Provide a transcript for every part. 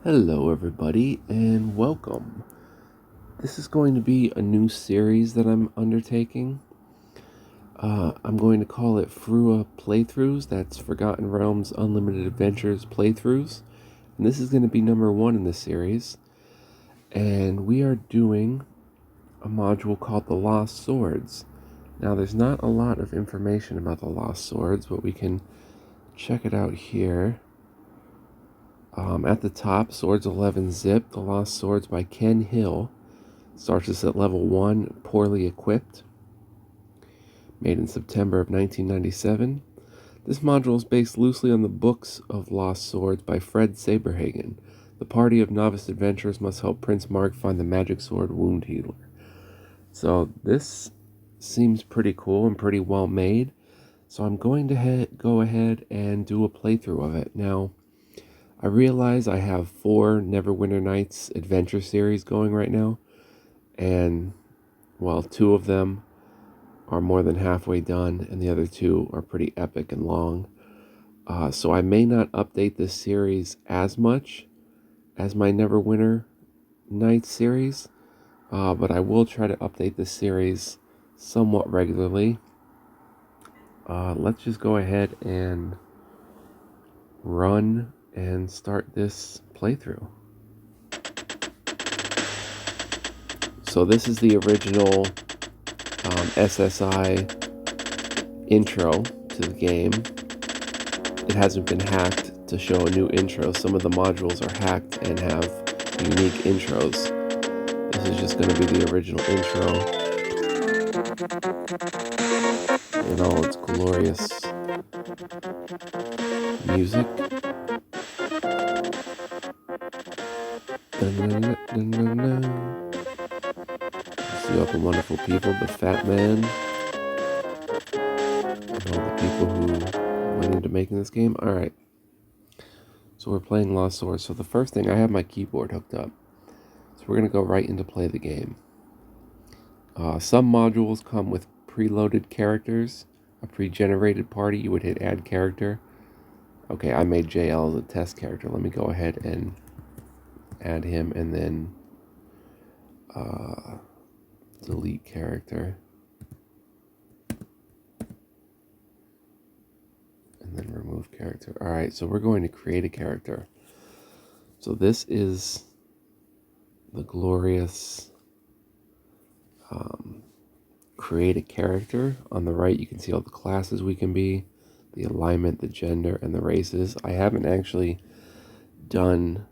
Hello, everybody, and welcome. This is going to be a new series that I'm undertaking. I'm going to call it FRUA Playthroughs. That's Forgotten Realms Unlimited Adventures Playthroughs. And this is going to be number 1 in the series. And we are doing a module called The Lost Swords. Now, there's not a lot of information about the Lost Swords, but we can check it out here. At the top, Swords 11 Zip, The Lost Swords by Ken Hill. Starts us at level 1, poorly equipped. Made in September of 1997. This module is based loosely on the books of Lost Swords by Fred Saberhagen. The party of novice adventurers must help Prince Mark find the magic sword Wound Healer. So this seems pretty cool and pretty well made. So I'm going to go ahead and do a playthrough of it. Now, I realize I have 4 Neverwinter Nights adventure series going right now. And, well, 2 of them are more than halfway done, and the other 2 are pretty epic and long. So I may not update this series as much as my Neverwinter Nights series, but I will try to update this series somewhat regularly. Let's just go ahead and run and start this playthrough. So this is the original SSI intro to the game. It hasn't been hacked to show a new intro. Some of the modules are hacked and have unique intros. This is just going to be the original intro in all its glorious music. See all the wonderful people, the Fat Man, and all the people who went into making this game. Alright, so we're playing Lost Swords. So the first thing, I have my keyboard hooked up. So we're going to go right into play the game. Some modules come with preloaded characters. A pre-generated party, you would hit add character. Okay, I made JL as a test character. Let me go ahead and add him and then delete character. And then remove character. Alright, so we're going to create a character. So this is the glorious create a character. On the right, you can see all the classes we can be, the alignment, the gender, and the races. I haven't actually done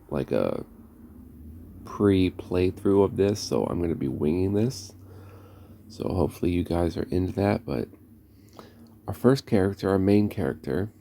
like a pre-playthrough of this, so I'm going to be winging this. So hopefully you guys are into that. But our first character, our main character,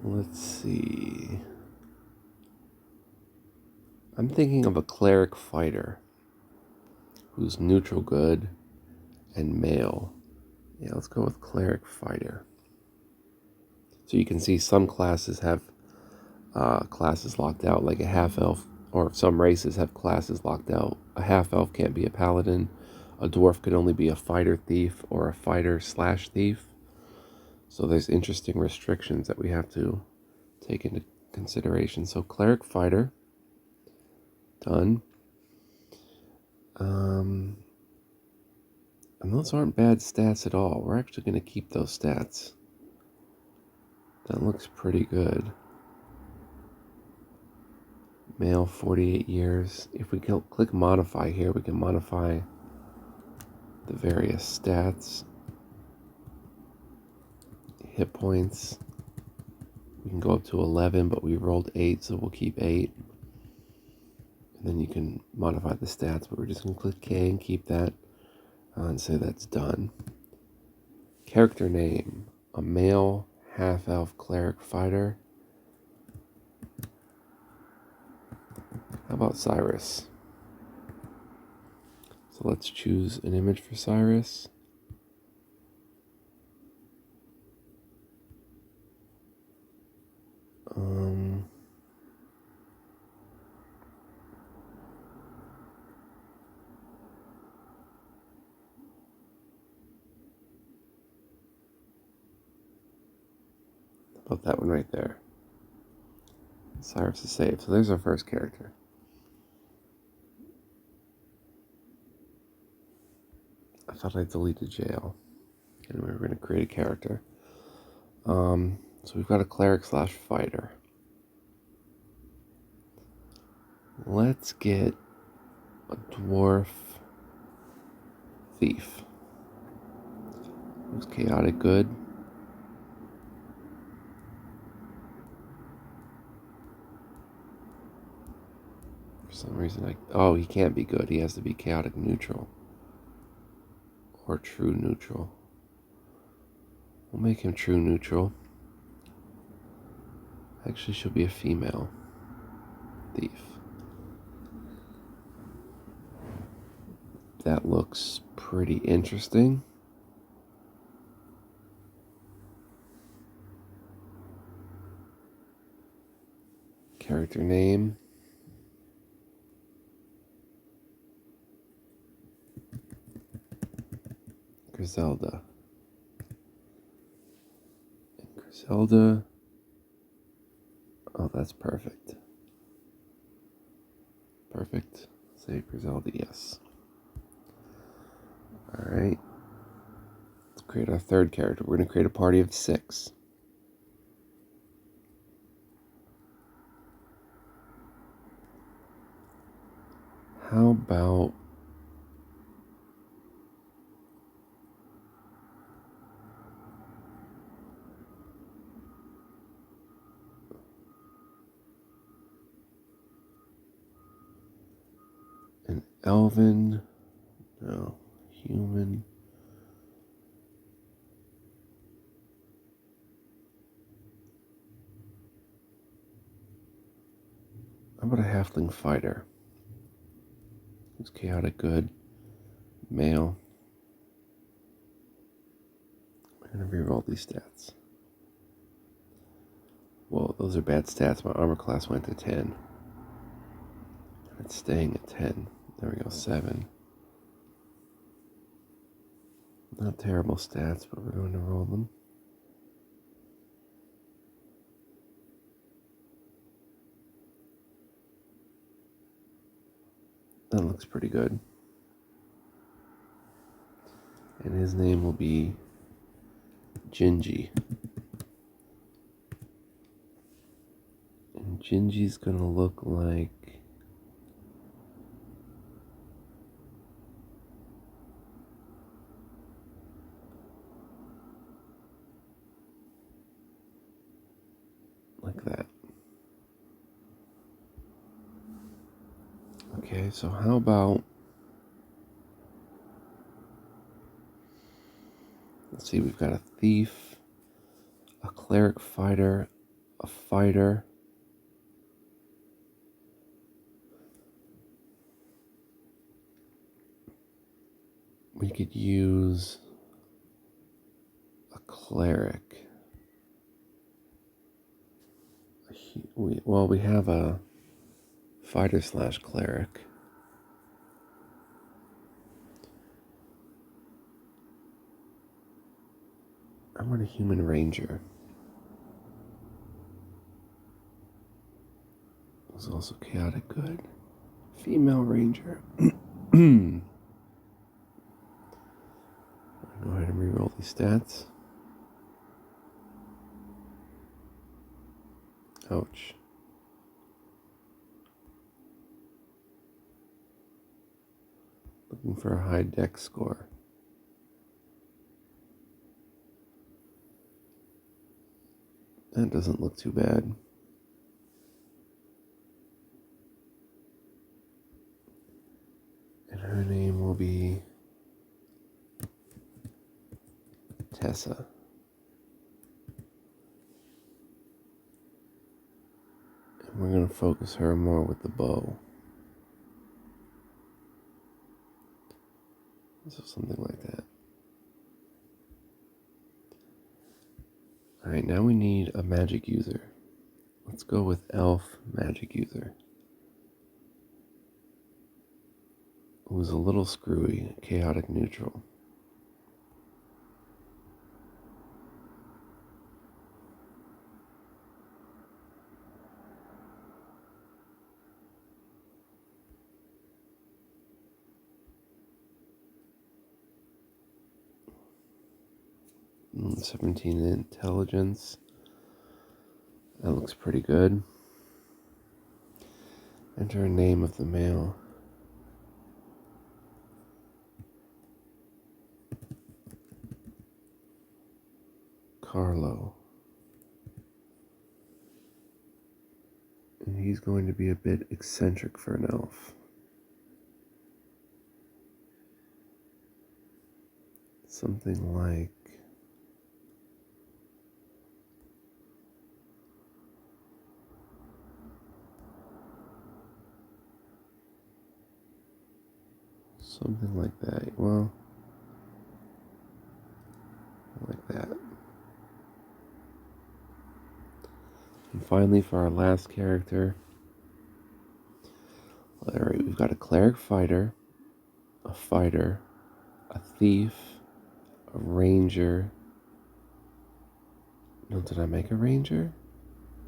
let's see. I'm thinking of a cleric fighter who's neutral good and male. Yeah, let's go with cleric fighter. So you can see some classes have classes locked out, like a half-elf, or some races have classes locked out. A half-elf can't be a paladin. A dwarf could only be a fighter thief or a fighter/thief. So there's interesting restrictions that we have to take into consideration. So cleric fighter, done. And those aren't bad stats at all. We're actually going to keep those stats. That looks pretty good. Male, 48 years. If we click modify here, we can modify the various stats. Hit points. We can go up to 11, but we rolled 8, so we'll keep 8. And then you can modify the stats, but we're just going to click K and keep that and say that's done. Character name, a male half-elf cleric fighter. How about Cyrus? So let's choose an image for Cyrus. About that one right there. Cyrus is saved. So there's our first character. I thought I deleted jail. And we were going to create a character. So we've got a cleric slash fighter. Let's get a dwarf thief. Who's chaotic good. For some reason oh, he can't be good. He has to be chaotic neutral. Or true neutral. We'll make him true neutral. Actually, she'll be a female thief. That looks pretty interesting. Character name. Griselda. Griselda. Oh, that's perfect. Perfect. Save Griselda, yes. Alright. Let's create our third character. We're going to create a party of 6. How about an elven? No, human. How about a halfling fighter? Who's chaotic good? Male. I'm going to reroll these stats. Whoa, those are bad stats. My armor class went to 10. It's staying at 10. There we go, 7. Not terrible stats, but we're going to roll them. That looks pretty good. And his name will be Gingy. And Gingy's gonna look like that. Okay, so how about, let's see, we've got a thief, a cleric fighter, a fighter, we could use a cleric. Well, we have a fighter slash cleric. I want a human ranger. Who's also chaotic good. Female ranger. Go ahead and reroll these stats. Ouch. Looking for a high dex score. That doesn't look too bad. And her name will be Tessa. And we're going to focus her more with the bow. So something like that. Alright, now we need a magic user. Let's go with elf magic user. Who's a little screwy, chaotic neutral. 17 intelligence. That looks pretty good. Enter a name of the male. Carlo. And he's going to be a bit eccentric for an elf. Something like that. Well, like that. And finally, for our last character, alright, we've got a cleric fighter, a fighter, a thief, a ranger. No, did I make a ranger?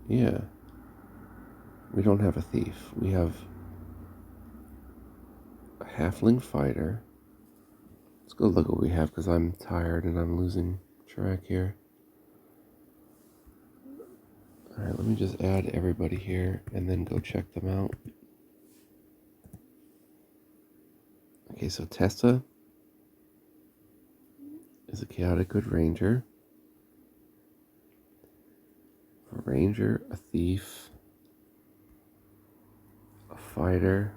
Yeah. We don't have a thief. We have a halfling fighter. Let's go look what we have because I'm tired and I'm losing track here. Alright, let me just add everybody here and then go check them out. Okay, so Tessa is a chaotic good ranger. A ranger, a thief, a fighter,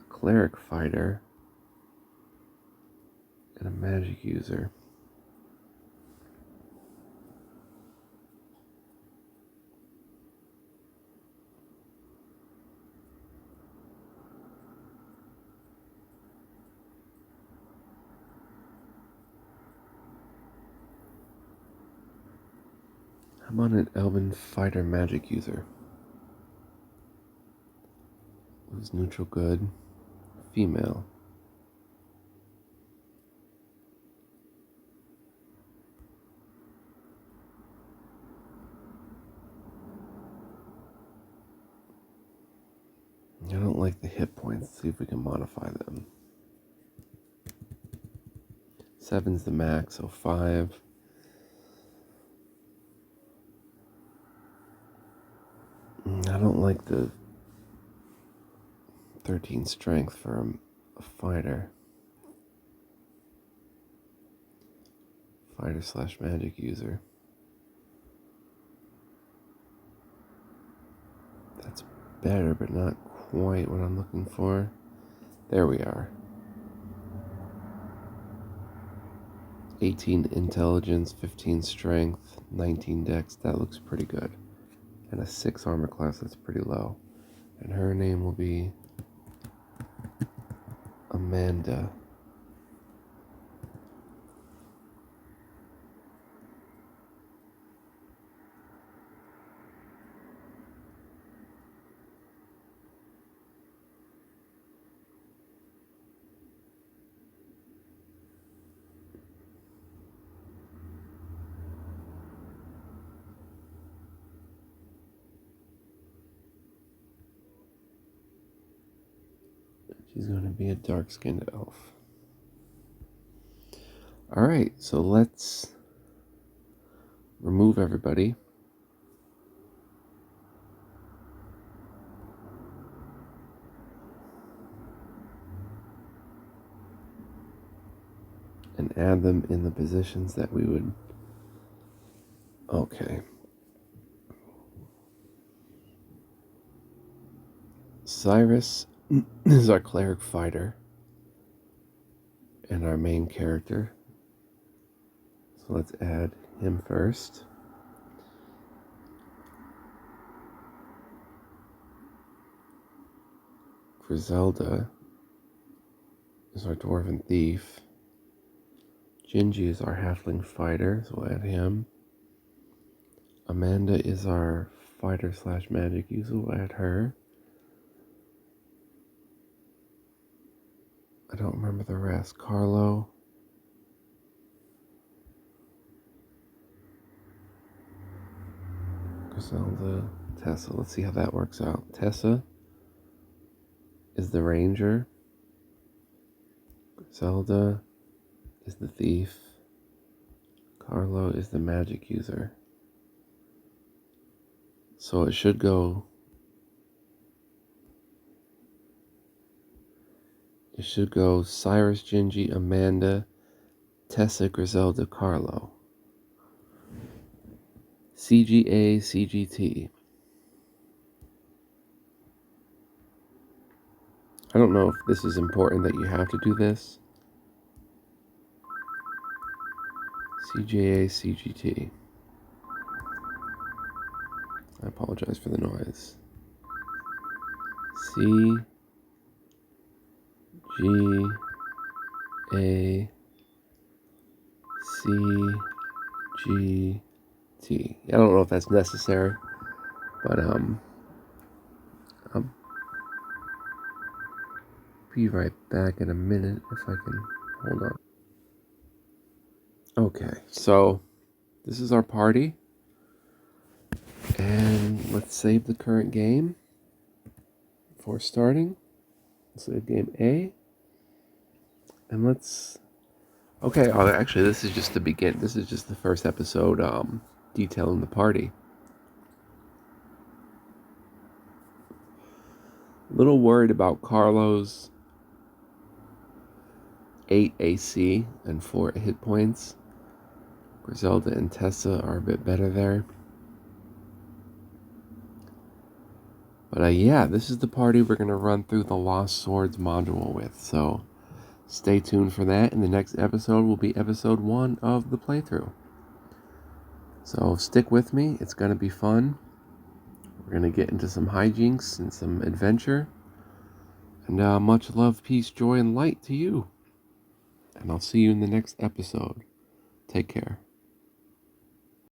a cleric fighter, and a magic user. How about an elven fighter magic user? Who's neutral good? Female. I don't like the hit points. Let's see if we can modify them. 7's the max, so 5. I don't like the 13 strength for a fighter. Fighter slash magic user. That's better, but not quite what I'm looking for. There we are. 18 intelligence, 15 strength, 19 dex. That looks pretty good. And a 6 armor class, that's pretty low. And her name will be Amanda. She's going to be a dark-skinned elf. Alright, so let's remove everybody. And add them in the positions that we would... Okay. Cyrus is our cleric fighter and our main character. So let's add him first. Griselda is our dwarven thief. Gingy is our halfling fighter, so we'll add him. Amanda is our fighter slash magic user, we'll add her. I don't remember the rest. Carlo. Griselda. Tessa. Let's see how that works out. Tessa is the ranger. Griselda is the thief. Carlo is the magic user. So it should go... It should go Cyrus, Gingy, Amanda, Tessa, Griselda, Carlo. CGA, CGT. I don't know if this is important that you have to do this. CGA, CGT. I apologize for the noise. C G A C G T. I don't know if that's necessary, but I'll be right back in a minute if I can hold on. Okay, so this is our party, and let's save the current game before starting. Let's save game A, and let's... Okay, actually, this is just the begin. This is just the first episode, detailing the party. A little worried about Carlo's 8 AC and 4 hit points. Griselda and Tessa are a bit better there. But yeah, this is the party we're going to run through the Lost Swords module with. So stay tuned for that. And the next episode will be episode 1 of the playthrough. So stick with me. It's going to be fun. We're going to get into some hijinks and some adventure. And much love, peace, joy, and light to you. And I'll see you in the next episode. Take care.